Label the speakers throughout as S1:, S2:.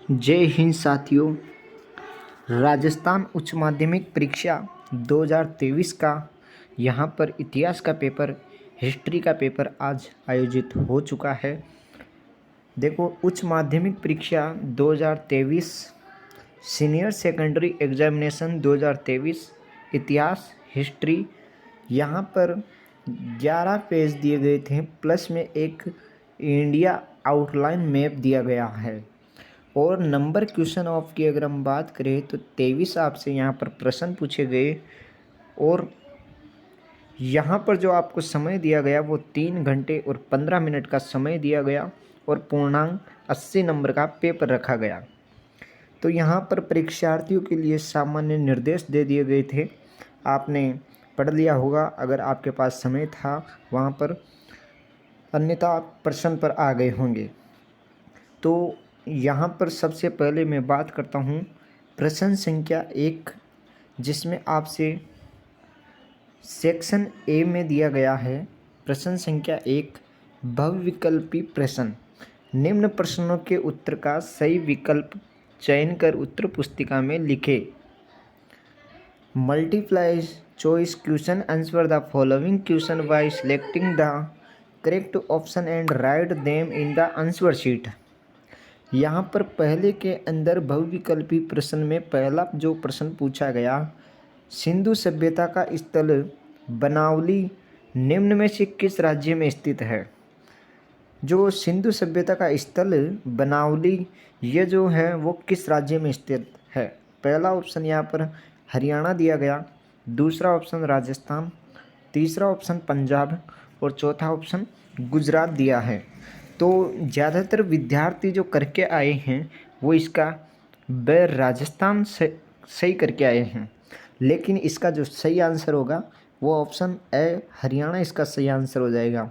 S1: जय हिंद साथियों। राजस्थान उच्च माध्यमिक परीक्षा 2023 का यहाँ पर इतिहास का पेपर, हिस्ट्री का पेपर आज आयोजित हो चुका है। देखो, उच्च माध्यमिक परीक्षा 2023 सीनियर सेकेंडरी एग्जामिनेशन 2023 इतिहास हिस्ट्री, यहाँ पर 11 पेज दिए गए थे, प्लस में एक इंडिया आउटलाइन मैप दिया गया है। और नंबर क्वेश्चन ऑफ की अगर हम बात करें तो 23 आपसे यहाँ पर प्रश्न पूछे गए और यहाँ पर जो आपको समय दिया गया वो 3 घंटे और 15 मिनट का समय दिया गया और पूर्णांक 80 नंबर का पेपर रखा गया। तो यहाँ पर परीक्षार्थियों के लिए सामान्य निर्देश दे दिए गए थे, आपने पढ़ लिया होगा अगर आपके पास समय था वहाँ पर, अन्यथा आप प्रश्न पर आ गए होंगे। तो यहाँ पर सबसे पहले मैं बात करता हूँ प्रश्न संख्या 1, जिसमें आपसे सेक्शन ए में दिया गया है। प्रश्न संख्या 1, बहुविकल्पी प्रश्न। निम्न प्रश्नों के उत्तर का सही विकल्प चयन कर उत्तर पुस्तिका में लिखे। Multiply choice question, answer the following question by selecting the correct option and write them in the answer sheet. यहाँ पर पहले के अंदर बहुविकल्पी प्रश्न में पहला जो प्रश्न पूछा गया, सिंधु सभ्यता का स्थल बनावली निम्न में से किस राज्य में स्थित है। जो सिंधु सभ्यता का स्थल बनावली ये जो है वो किस राज्य में स्थित है। पहला ऑप्शन यहाँ पर हरियाणा दिया गया, दूसरा ऑप्शन राजस्थान, तीसरा ऑप्शन पंजाब और चौथा ऑप्शन गुजरात दिया है। तो ज़्यादातर विद्यार्थी जो करके आए हैं वो इसका ब राजस्थान से सही करके आए हैं, लेकिन इसका जो सही आंसर होगा वो ऑप्शन ए हरियाणा इसका सही आंसर हो जाएगा।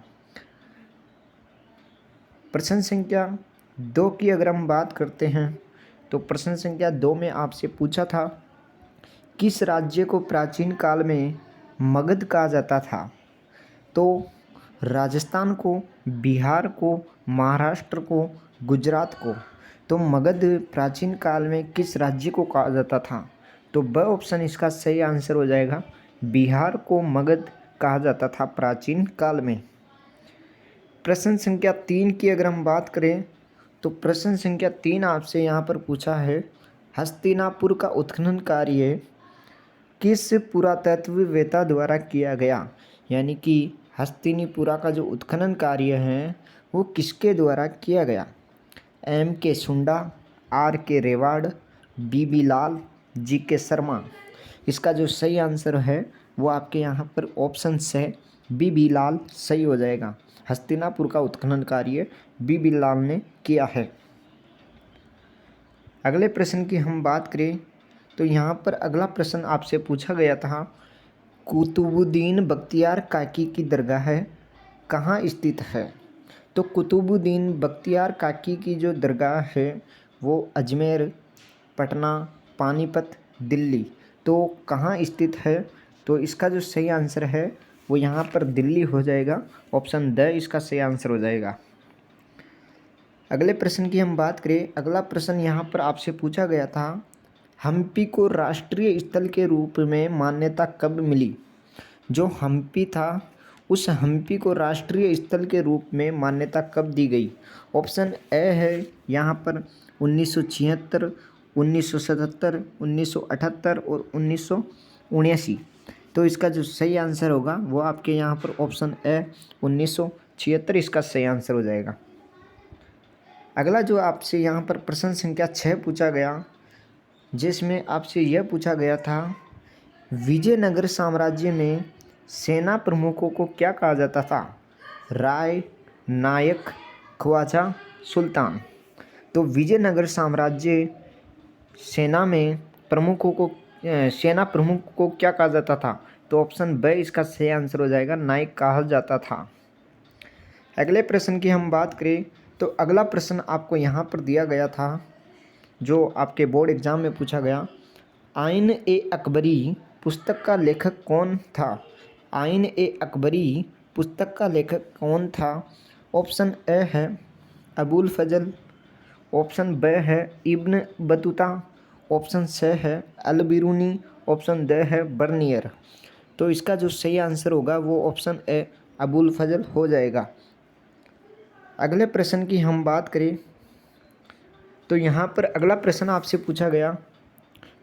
S1: प्रश्न संख्या 2 की अगर हम बात करते हैं तो प्रश्न संख्या 2 में आपसे पूछा था किस राज्य को प्राचीन काल में मगध कहा जाता था। तो राजस्थान को, बिहार को, महाराष्ट्र को, गुजरात को। तो मगध प्राचीन काल में किस राज्य को कहा जाता था। तो ब ऑप्शन इसका सही आंसर हो जाएगा, बिहार को मगध कहा जाता था प्राचीन काल में। प्रश्न संख्या 3 की अगर हम बात करें तो प्रश्न संख्या 3 आपसे यहाँ पर पूछा है हस्तिनापुर का उत्खनन कार्य किस पुरातत्ववेत्ता द्वारा किया गया। यानी कि हस्तिनापुर का जो उत्खनन कार्य है वो किसके द्वारा किया गया। M.K. सुंडा, R.K. रेवाड़, B.B. लाल, G.K. शर्मा। इसका जो सही आंसर है वो आपके यहाँ पर ऑप्शन से B.B. लाल सही हो जाएगा। हस्तिनापुर का उत्खनन कार्य B.B. लाल ने किया है। अगले प्रश्न की हम बात करें तो यहाँ पर अगला प्रश्न आपसे पूछा गया था कुतुबुद्दीन बख्तियार काकी की दरगाह कहाँ स्थित है। तो कुतुबुद्दीन बख्तियार काकी की जो दरगाह है वो अजमेर, पटना, पानीपत, दिल्ली। तो कहाँ स्थित है। तो इसका जो सही आंसर है वो यहाँ पर दिल्ली हो जाएगा, ऑप्शन द इसका सही आंसर हो जाएगा। अगले प्रश्न की हम बात करें, अगला प्रश्न यहाँ पर आपसे पूछा गया था हम्पी को राष्ट्रीय स्थल के रूप में मान्यता कब मिली। जो हम्पी था उस हम्पी को राष्ट्रीय स्थल के रूप में मान्यता कब दी गई। ऑप्शन ए है यहाँ पर 1976, 1977, 1978 और 1979। तो इसका जो सही आंसर होगा वो आपके यहाँ पर ऑप्शन ए 1976 इसका सही आंसर हो जाएगा। अगला जो आपसे यहाँ पर प्रश्न संख्या 6 पूछा गया, जिसमें आपसे यह पूछा गया था विजयनगर साम्राज्य में सेना प्रमुखों को क्या कहा जाता था। राय, नायक, ख्वाजा, सुल्तान। तो विजयनगर साम्राज्य सेना प्रमुख को क्या कहा जाता था। तो ऑप्शन ब इसका सही आंसर हो जाएगा, नायक कहा जाता था। अगले प्रश्न की हम बात करें तो अगला प्रश्न आपको यहाँ पर दिया गया था जो आपके बोर्ड एग्जाम में पूछा गया, आइन ए अकबरी पुस्तक का लेखक कौन था। आइन ए अकबरी पुस्तक का लेखक कौन था। ऑप्शन ए है अबुल फजल, ऑप्शन ब है इब्न बतूता, ऑप्शन स है अल बिरूनी, ऑप्शन द है बर्नियर। तो इसका जो सही आंसर होगा वो ऑप्शन ए अबुल फजल हो जाएगा। अगले प्रश्न की हम बात करें तो यहाँ पर अगला प्रश्न आपसे पूछा गया,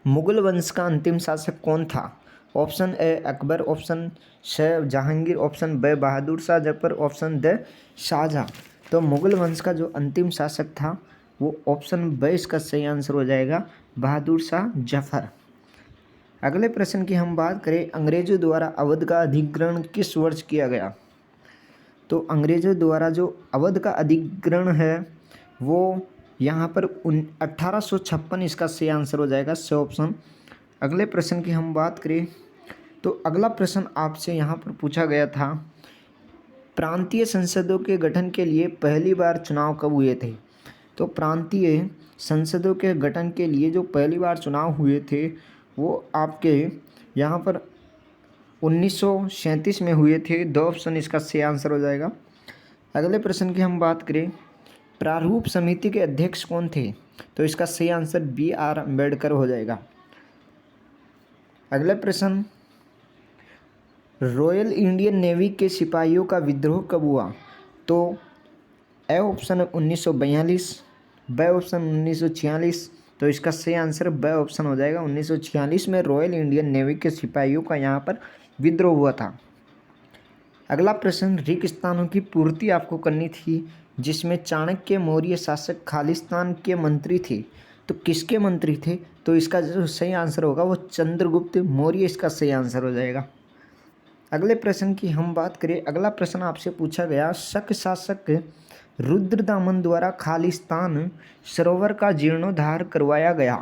S1: मुगल वंश का अंतिम शासक कौन था? ऑप्शन ए अकबर, ऑप्शन श जहांगीर, ऑप्शन ब बहादुर शाह जफर, ऑप्शन द शाहजहाँ। तो मुगल वंश का जो अंतिम शासक था वो ऑप्शन ब इसका सही आंसर हो जाएगा, बहादुर शाह जफर। अगले प्रश्न की हम बात करें, अंग्रेजों द्वारा अवध का अधिग्रहण किस वर्ष किया गया? तो अंग्रेजों द्वारा जो अवध का अधिग्रहण है वो यहाँ पर 1856 इसका सही आंसर हो जाएगा, स ऑप्शन। अगले प्रश्न की हम बात करें तो अगला प्रश्न आपसे यहाँ पर पूछा गया था, प्रांतीय संसदों के गठन के लिए पहली बार चुनाव कब हुए थे? तो प्रांतीय संसदों के गठन के लिए जो पहली बार चुनाव हुए थे वो आपके यहाँ पर 1937 में हुए थे, 2 ऑप्शन इसका सही आंसर हो जाएगा। अगले प्रश्न की हम बात करें, प्रारूप समिति के अध्यक्ष कौन थे? तो इसका सही आंसर BR अम्बेडकर हो जाएगा। अगला प्रश्न, रॉयल इंडियन नेवी के सिपाहियों का विद्रोह कब हुआ? तो ए ऑप्शन 1942, ब ऑप्शन 1946। तो इसका सही आंसर ब ऑप्शन हो जाएगा, 1946 में रॉयल इंडियन नेवी के सिपाहियों का यहाँ पर विद्रोह हुआ था। अगला प्रश्न, रिक्त स्थानों की पूर्ति आपको करनी थी जिसमें चाणक्य मौर्य शासक खालिस्तान के मंत्री थे, तो किसके मंत्री थे? तो इसका जो सही आंसर होगा वो चंद्रगुप्त मौर्य इसका सही आंसर हो जाएगा। अगले प्रश्न की हम बात करें, अगला प्रश्न आपसे पूछा गया, शक शासक रुद्रदामन द्वारा खालिस्तान सरोवर का जीर्णोद्धार करवाया गया।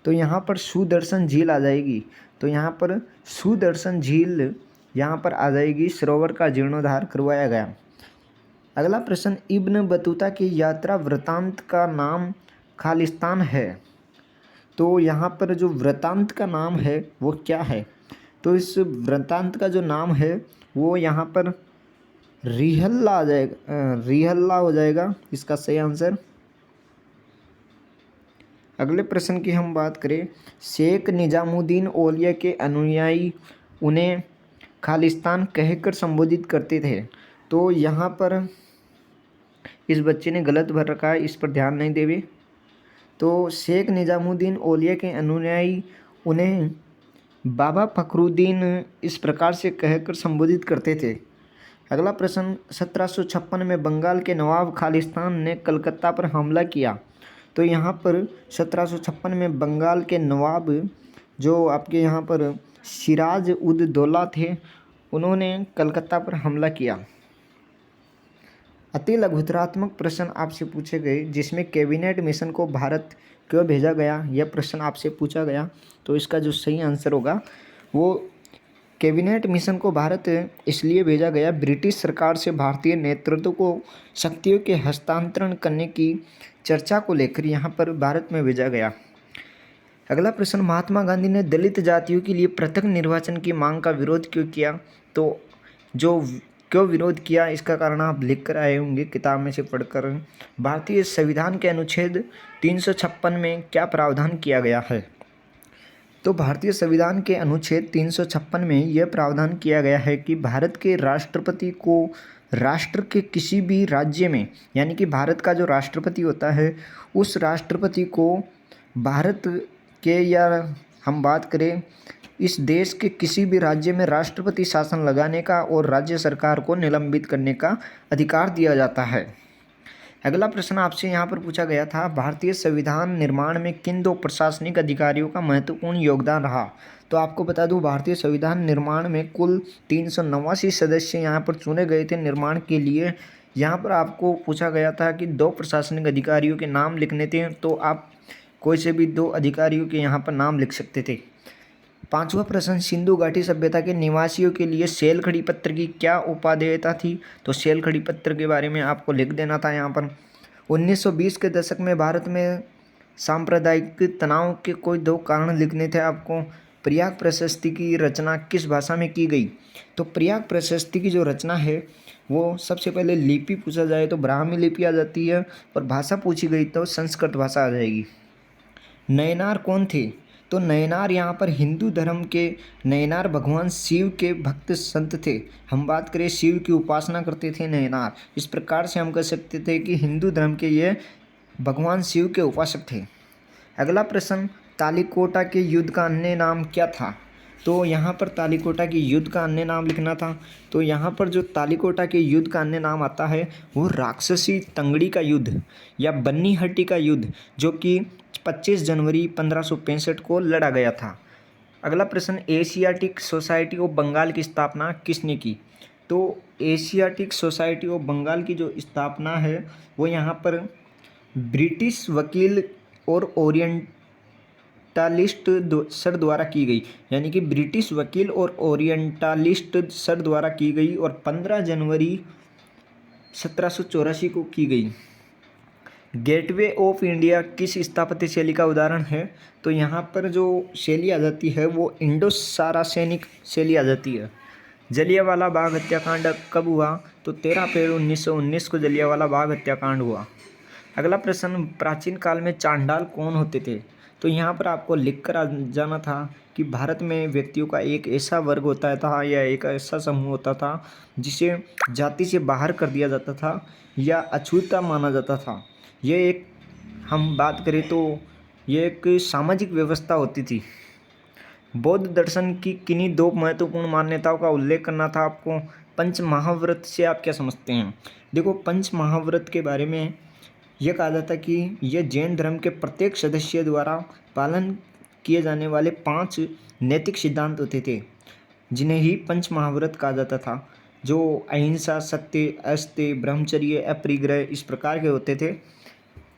S1: तो यहाँ पर सुदर्शन झील आ जाएगी, तो यहाँ पर सुदर्शन झील यहाँ पर आ जाएगी, सरोवर का जीर्णोद्धार करवाया गया। अगला प्रश्न, इब्न बतूता की यात्रा वृतांत का नाम खालिस्तान है, तो यहाँ पर जो वृतांत का नाम है वो क्या है? तो इस वृतांत का जो नाम है वो यहाँ पर रिहल्ला आ जाएगा, रिहल्ला हो जाएगा इसका सही आंसर। अगले प्रश्न की हम बात करें, शेख निजामुद्दीन औलिया के अनुयायी उन्हें खालिस्तान कहकर संबोधित करते थे, तो यहाँ पर इस बच्चे ने गलत भर रखा है, इस पर ध्यान नहीं देवे। तो शेख निजामुद्दीन औलिया के अनुयायी उन्हें बाबा फखरुद्दीन इस प्रकार से कहकर संबोधित करते थे। अगला प्रश्न, 1756 में बंगाल के नवाब खालिस्तान ने कलकत्ता पर हमला किया, तो यहाँ पर 1756 में बंगाल के नवाब जो आपके यहाँ पर सिराज उद दौला थे उन्होंने कलकत्ता पर हमला किया। अति लघुतरात्मक प्रश्न आपसे पूछे गए जिसमें कैबिनेट मिशन को भारत क्यों भेजा गया, यह प्रश्न आपसे पूछा गया। तो इसका जो सही आंसर होगा वो कैबिनेट मिशन को भारत इसलिए भेजा गया, ब्रिटिश सरकार से भारतीय नेतृत्व को शक्तियों के हस्तांतरण करने की चर्चा को लेकर यहाँ पर भारत में भेजा गया। अगला प्रश्न, महात्मा गांधी ने दलित जातियों के लिए पृथक निर्वाचन की मांग का विरोध क्यों किया? तो जो क्यों विरोध किया इसका कारण आप लिख कर आए होंगे किताब में से पढ़कर। भारतीय संविधान के अनुच्छेद 356 में क्या प्रावधान किया गया है? तो भारतीय संविधान के अनुच्छेद 356 में यह प्रावधान किया गया है कि भारत के राष्ट्रपति को राष्ट्र के किसी भी राज्य में, यानी कि भारत का जो राष्ट्रपति होता है उस राष्ट्रपति को भारत के, या हम बात करें इस देश के किसी भी राज्य में राष्ट्रपति शासन लगाने का और राज्य सरकार को निलंबित करने का अधिकार दिया जाता है। अगला प्रश्न आपसे यहाँ पर पूछा गया था, भारतीय संविधान निर्माण में किन 2 प्रशासनिक अधिकारियों का महत्वपूर्ण योगदान रहा? तो आपको बता दूं भारतीय संविधान निर्माण में कुल 389 सदस्य यहाँ पर चुने गए थे निर्माण के लिए। यहाँ पर आपको पूछा गया था कि 2 प्रशासनिक अधिकारियों के नाम लिखने थे, तो आप कोई से भी 2 अधिकारियों के यहाँ पर नाम लिख सकते थे। 5वां प्रश्न, सिंधु घाटी सभ्यता के निवासियों के लिए सेल खड़ी पत्र की क्या उपादेयता थी? तो सेल खड़ी पत्र के बारे में आपको लिख देना था यहाँ पर। 1920 के दशक में भारत में सांप्रदायिक तनाव के कोई 2 कारण लिखने थे आपको। प्रयाग प्रशस्ति की रचना किस भाषा में की गई? तो प्रयाग प्रशस्ति की जो रचना है वो सबसे पहले लिपि पूछा जाए तो ब्राह्मी लिपि आ जाती है, और भाषा पूछी गई तो संस्कृत भाषा आ जाएगी। नयनार कौन थे? तो नयनार यहाँ पर हिंदू धर्म के नयनार भगवान शिव के भक्त संत थे। हम बात करें शिव की उपासना करते थे नयनार, इस प्रकार से हम कह सकते थे कि हिंदू धर्म के ये भगवान शिव के उपासक थे। अगला प्रश्न, तालीकोटा के युद्ध का अन्य नाम क्या था? तो यहाँ पर तालीकोटा के युद्ध का अन्य नाम लिखना था। तो यहाँ पर जो तालीकोटा के युद्ध का अन्य नाम आता है वो राक्षसी तंगड़ी का युद्ध या बन्नीहट्टी का युद्ध, जो कि 25 जनवरी 1565 को लड़ा गया था। अगला प्रश्न, एशियाटिक सोसाइटी ऑफ बंगाल की स्थापना किसने की? तो एशियाटिक सोसाइटी ऑफ बंगाल की जो स्थापना है वो यहाँ पर ब्रिटिश वकील और ओरिएंटालिस्ट सर द्वारा की गई, यानी कि ब्रिटिश वकील और ओरिएंटालिस्ट सर द्वारा की गई, और 15 जनवरी 1784 को की गई। गेटवे ऑफ इंडिया किस स्थापत्य शैली का उदाहरण है? तो यहाँ पर जो शैली आ जाती है वो इंडो सारासेनिक शैली आ जाती है। जलियांवाला बाग हत्याकांड कब हुआ? तो 13 अप्रैल 1919 को जलियांवाला बाग हत्याकांड हुआ। अगला प्रश्न, प्राचीन काल में चांडाल कौन होते थे? तो यहाँ पर आपको लिख कर आ जाना था कि भारत में व्यक्तियों का एक ऐसा वर्ग होता था या एक ऐसा समूह होता था जिसे जाति से बाहर कर दिया जाता था या अछूता माना जाता था। ये एक, हम बात करें तो ये एक सामाजिक व्यवस्था होती थी। बौद्ध दर्शन की किन्हीं दो महत्वपूर्ण मान्यताओं का उल्लेख करना था आपको। पंच महाव्रत से आप क्या समझते हैं? देखो, पंच महाव्रत के बारे में यह कहा जाता कि यह जैन धर्म के प्रत्येक सदस्य द्वारा पालन किए जाने वाले 5 नैतिक सिद्धांत होते थे, जिन्हें ही पंच महाव्रत कहा जाता था, जो अहिंसा, सत्य, अस्त्य, ब्रह्मचर्य, अपरिग्रह इस प्रकार के होते थे।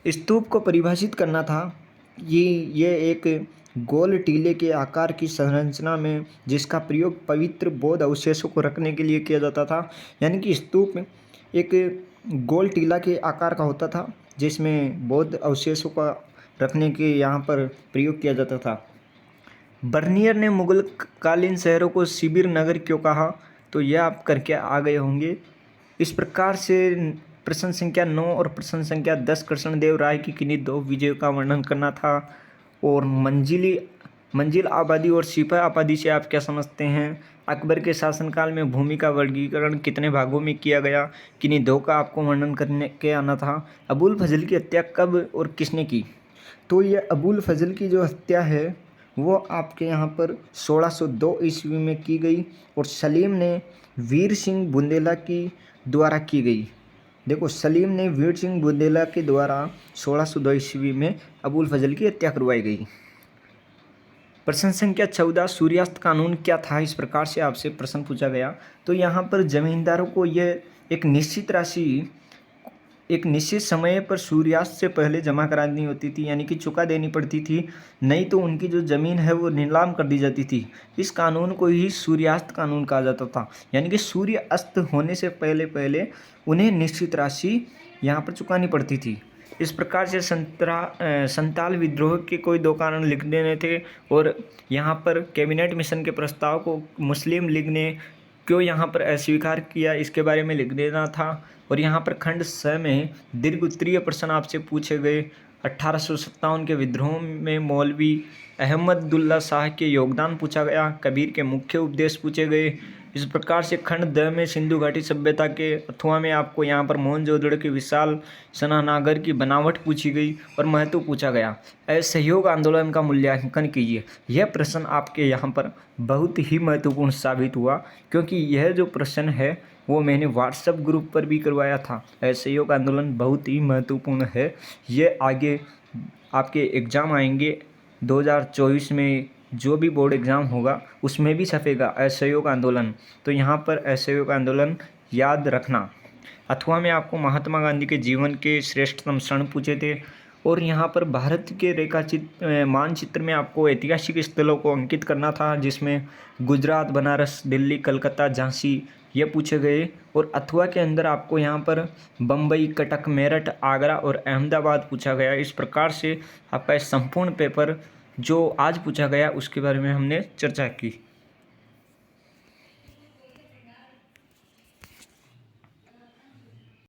S1: स्तूप को परिभाषित करना था। ये एक गोल टीले के आकार की संरचना में जिसका प्रयोग पवित्र बौद्ध अवशेषों को रखने के लिए किया जाता था, यानी कि स्तूप एक गोल टीला के आकार का होता था जिसमें बौद्ध अवशेषों का रखने के यहाँ पर प्रयोग किया जाता था। बर्नियर ने मुगल कालीन शहरों को शिविर नगर क्यों कहा? तो यह आप करके आ गए होंगे। इस प्रकार से प्रश्न संख्या 9 और प्रश्न संख्या 10 कृष्णदेव राय की किन्हीं 2 विजयों का वर्णन करना था। और मंजिल आबादी और सिपाही आबादी से आप क्या समझते हैं? अकबर के शासनकाल में भूमि का वर्गीकरण कितने भागों में किया गया? किन्हीं 2 का आपको वर्णन करने के आना था। अबुल फजल की हत्या कब और किसने की? तो ये अबुल फजल की जो हत्या है वो आपके यहाँ पर 1602 ईस्वी में की गई और सलीम ने वीर सिंह बुंदेला की द्वारा की गई। देखो, सलीम ने वीर सिंह बुंदेला के द्वारा 1602 ईस्वी में अबुल फजल की हत्या करवाई गई। प्रश्न संख्या 14, सूर्यास्त कानून क्या था? इस प्रकार से आपसे प्रश्न पूछा गया। तो यहाँ पर जमींदारों को यह एक निश्चित राशि एक निश्चित समय पर सूर्यास्त से पहले जमा करानी होती थी, यानी कि चुका देनी पड़ती थी, नहीं तो उनकी जो ज़मीन है वो नीलाम कर दी जाती थी। इस कानून को ही सूर्यास्त कानून कहा जाता था, यानी कि सूर्य अस्त होने से पहले पहले उन्हें निश्चित राशि यहाँ पर चुकानी पड़ती थी। इस प्रकार से संताल विद्रोह के कोई 2 कारण लिख देने थे, और यहाँ पर कैबिनेट मिशन के प्रस्ताव को मुस्लिम लीग ने क्यों यहाँ पर अस्वीकार किया इसके बारे में लिख देना था। और यहाँ पर खंड 6 में दीर्घ उत्तरीय प्रश्न आपसे पूछे गए। 1857 के विद्रोह में मौलवी अहमदुल्ला शाह के योगदान पूछा गया। कबीर के मुख्य उपदेश पूछे गए। इस प्रकार से खंड 10 में सिंधु घाटी सभ्यता के अथवा में आपको यहाँ पर मोहनजोदड़ो की विशाल स्नानागार की बनावट पूछी गई और महत्व पूछा गया। असहयोग आंदोलन का मूल्यांकन कीजिए। यह प्रश्न आपके यहाँ पर बहुत ही महत्वपूर्ण साबित हुआ, क्योंकि यह जो प्रश्न है वो मैंने व्हाट्सएप ग्रुप पर भी करवाया था। असहयोग आंदोलन बहुत ही महत्वपूर्ण है। ये आगे आपके एग्ज़ाम आएंगे 2024 में, जो भी बोर्ड एग्ज़ाम होगा उसमें भी छपेगा असहयोग आंदोलन। तो यहाँ पर असहयोग आंदोलन याद रखना। अथवा में आपको महात्मा गांधी के जीवन के श्रेष्ठतम क्षण पूछे थे, और यहाँ पर भारत के रेखाचित्र मानचित्र में आपको ऐतिहासिक स्थलों को अंकित करना था, जिसमें गुजरात, बनारस, दिल्ली, कलकत्ता, झांसी ये पूछे गए। और अथवा के अंदर आपको यहाँ पर बम्बई, कटक, मेरठ, आगरा और अहमदाबाद पूछा गया। इस प्रकार से आपका संपूर्ण पेपर
S2: जो आज पूछा गया उसके बारे में हमने चर्चा की।